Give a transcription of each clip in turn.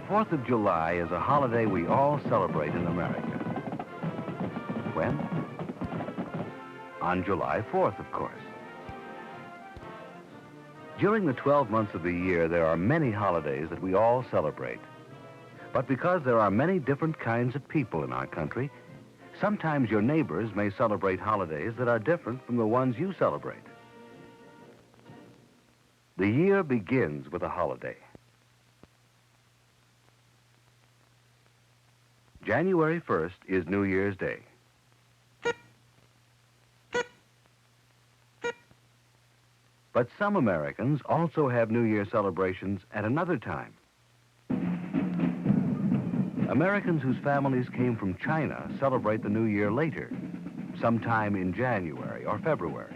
4th of July is a holiday we all celebrate in America. When? On July 4th, of course. During the 12 months of the year, there are many holidays that we all celebrate. But because there are many different kinds of people in our country, sometimes your neighbors may celebrate holidays that are different from the ones you celebrate. The year begins with a holiday. January 1st is New Year's Day. But some Americans also have New Year celebrations at another time. Americans whose families came from China celebrate the New Year later, sometime in January or February.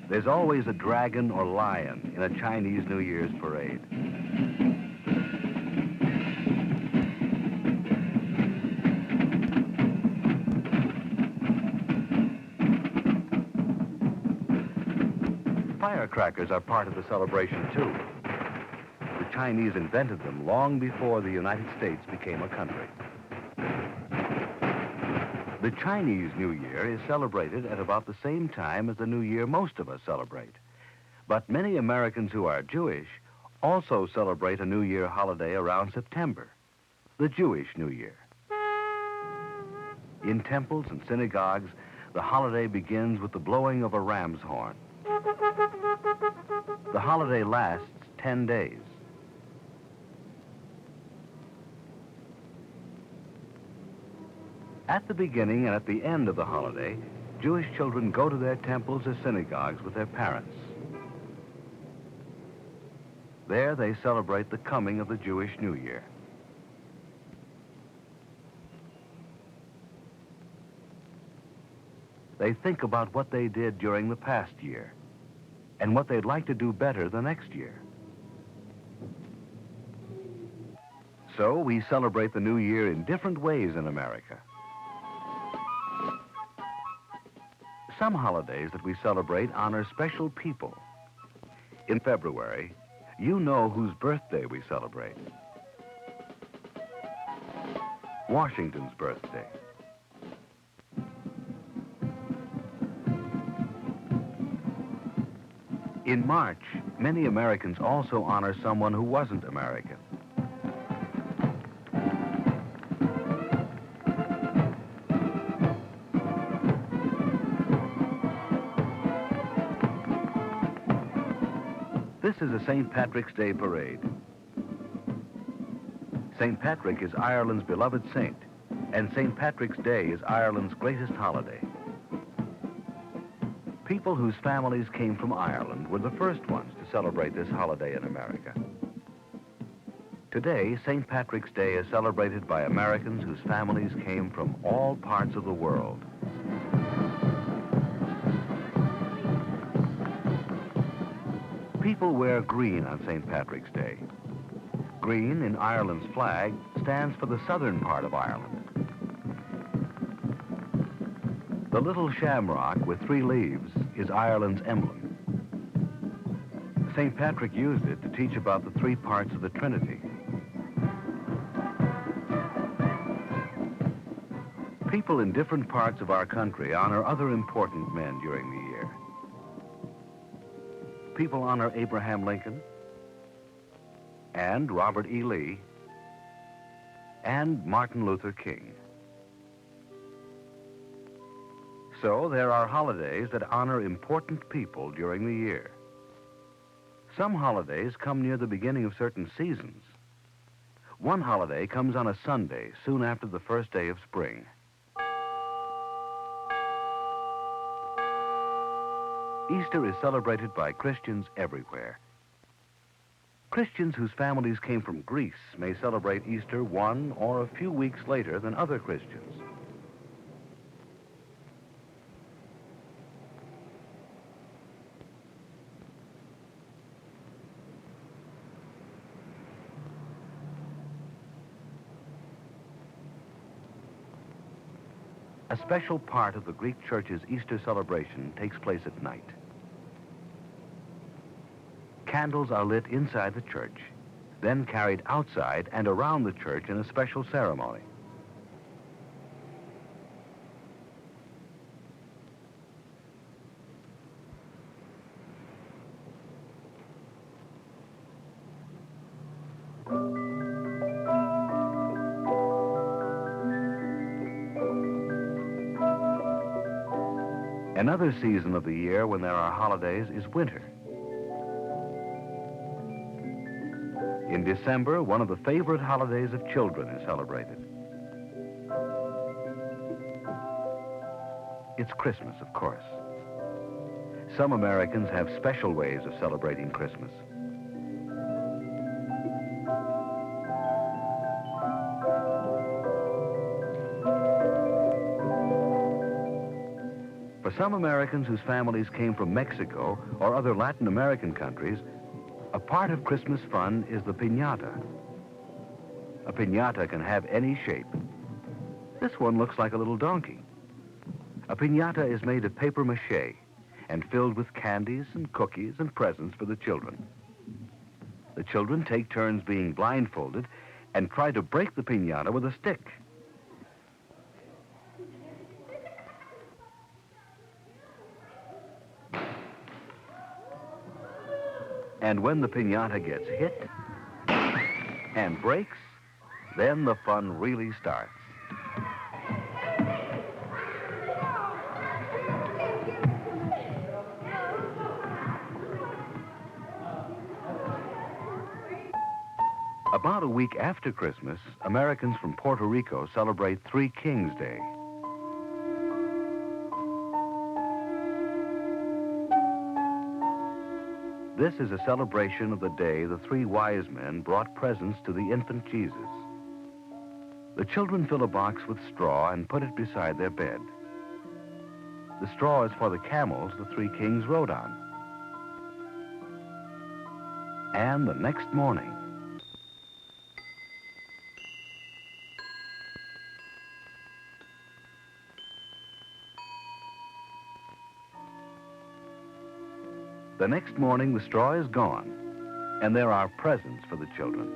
There's always a dragon or lion in a Chinese New Year's parade. Firecrackers are part of the celebration, too. The Chinese invented them long before the United States became a country. The Chinese New Year is celebrated at about the same time as the New Year most of us celebrate. But many Americans who are Jewish also celebrate a New Year holiday around September, the Jewish New Year. In temples and synagogues, the holiday begins with the blowing of a ram's horn. The holiday lasts 10 days. At the beginning and at the end of the holiday, Jewish children go to their temples or synagogues with their parents. There they celebrate the coming of the Jewish New Year. They think about what they did during the past year and what they'd like to do better the next year. So we celebrate the New Year in different ways in America. Some holidays that we celebrate honor special people. In February, you know whose birthday we celebrate. Washington's birthday. In March, many Americans also honor someone who wasn't American. This is a St. Patrick's Day parade. St. Patrick is Ireland's beloved saint, and St. Patrick's Day is Ireland's greatest holiday. People whose families came from Ireland were the first ones to celebrate this holiday in America. Today, St. Patrick's Day is celebrated by Americans whose families came from all parts of the world. People wear green on St. Patrick's Day. Green in Ireland's flag stands for the southern part of Ireland. The little shamrock with 3 leaves is Ireland's emblem. St. Patrick used it to teach about the 3 parts of the Trinity. People in different parts of our country honor other important men during the year. People honor Abraham Lincoln and Robert E. Lee and Martin Luther King. So there are holidays that honor important people during the year. Some holidays come near the beginning of certain seasons. One holiday comes on a Sunday soon after the first day of spring. Easter is celebrated by Christians everywhere. Christians whose families came from Greece may celebrate Easter 1 or a few weeks later than other Christians. A special part of the Greek Church's Easter celebration takes place at night. Candles are lit inside the church, then carried outside and around the church in a special ceremony. Another season of the year when there are holidays is winter. In December, one of the favorite holidays of children is celebrated. It's Christmas, of course. Some Americans have special ways of celebrating Christmas. For some Americans whose families came from Mexico or other Latin American countries, a part of Christmas fun is the piñata. A piñata can have any shape. This one looks like a little donkey. A piñata is made of paper mache and filled with candies and cookies and presents for the children. The children take turns being blindfolded and try to break the piñata with a stick. And when the piñata gets hit and breaks, then the fun really starts. About a week after Christmas, Americans from Puerto Rico celebrate Three Kings Day. This is a celebration of the day the three wise men brought presents to the infant Jesus. The children fill a box with straw and put it beside their bed. The straw is for the camels the three kings rode on. And the next morning, the straw is gone, and there are presents for the children.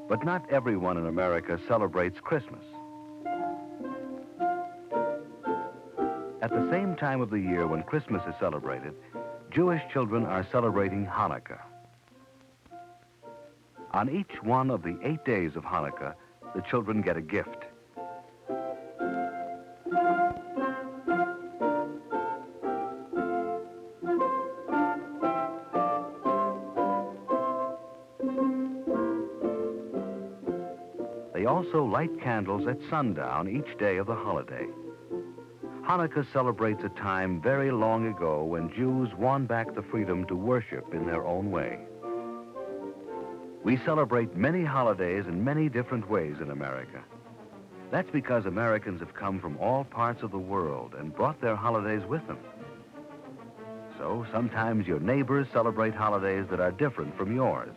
But not everyone in America celebrates Christmas. At the same time of the year when Christmas is celebrated, Jewish children are celebrating Hanukkah. On each one of the 8 days of Hanukkah, the children get a gift. They also light candles at sundown each day of the holiday. Hanukkah celebrates a time very long ago when Jews won back the freedom to worship in their own way. We celebrate many holidays in many different ways in America. That's because Americans have come from all parts of the world and brought their holidays with them. So sometimes your neighbors celebrate holidays that are different from yours.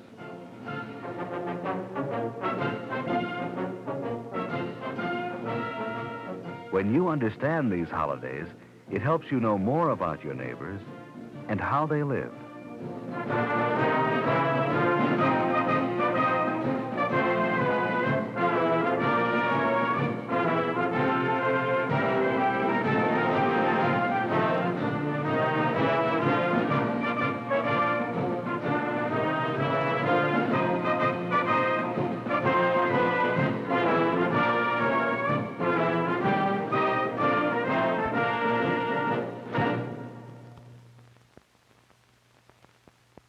When you understand these holidays, it helps you know more about your neighbors and how they live.